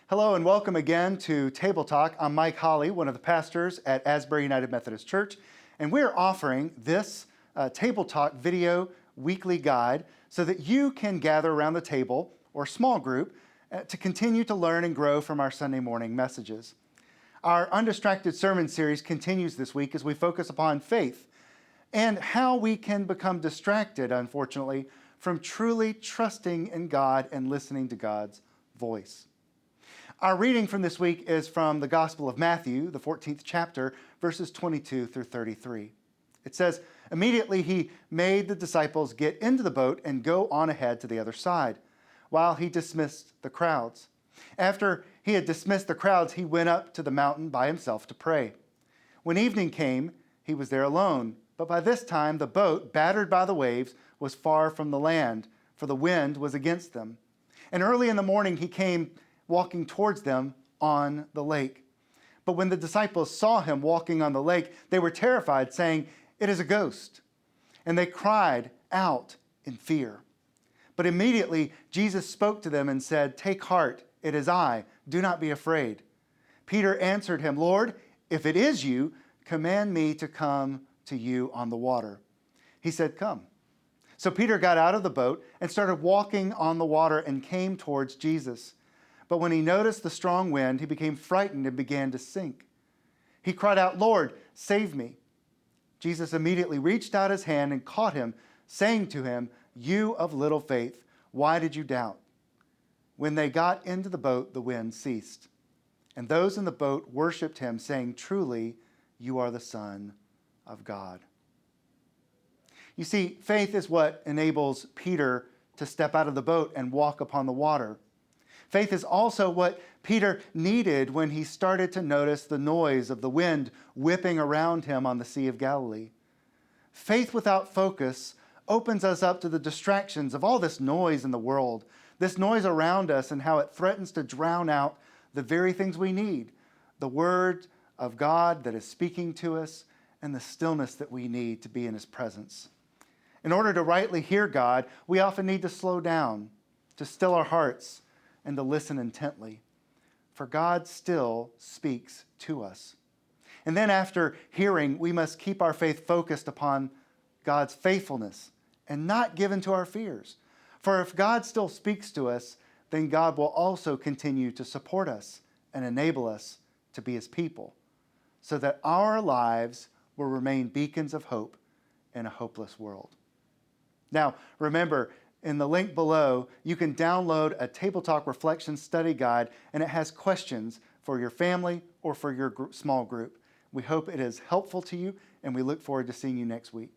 Hello and welcome again to Table Talk. I'm Mike Holly, one of the pastors at Asbury United Methodist Church, and we're offering this Table Talk video weekly guide so that you can gather around the table or small group to continue to learn and grow from our Sunday morning messages. Our Undistracted sermon series continues this week as we focus upon faith and how we can become distracted, unfortunately, from truly trusting in God and listening to God's voice. Our reading from this week is from the Gospel of Matthew, the 14th chapter, verses 22 through 33. It says, "Immediately he made the disciples get into the boat and go on ahead to the other side, while he dismissed the crowds. After he had dismissed the crowds, he went up to the mountain by himself to pray. When evening came, he was there alone, but by this time the boat, battered by the waves, was far from the land, for the wind was against them. And early in the morning he came walking towards them on the lake. But when the disciples saw him walking on the lake, they were terrified, saying, 'It is a ghost.' And they cried out in fear. But immediately Jesus spoke to them and said, 'Take heart, it is I, do not be afraid.' Peter answered him, 'Lord, if it is you, command me to come to you on the water.' He said, 'Come.' So Peter got out of the boat and started walking on the water and came towards Jesus. But when he noticed the strong wind, he became frightened and began to sink. He cried out, 'Lord, save me.' Jesus immediately reached out his hand and caught him, saying to him, 'You of little faith, why did you doubt?' When they got into the boat, the wind ceased. And those in the boat worshiped him, saying, 'Truly, you are the Son of God.'" You see, faith is what enables Peter to step out of the boat and walk upon the water. Faith is also what Peter needed when he started to notice the noise of the wind whipping around him on the Sea of Galilee. Faith without focus opens us up to the distractions of all this noise in the world, this noise around us and how it threatens to drown out the very things we need, the Word of God that is speaking to us and the stillness that we need to be in His presence. In order to rightly hear God, we often need to slow down, to still our hearts, and to listen intently. For God still speaks to us. And then after hearing, we must keep our faith focused upon God's faithfulness and not given to our fears. For if God still speaks to us, then God will also continue to support us and enable us to be His people, so that our lives will remain beacons of hope in a hopeless world. Now, remember, in the link below, you can download a Table Talk Reflection Study Guide, and it has questions for your family or for your small group. We hope it is helpful to you, and we look forward to seeing you next week.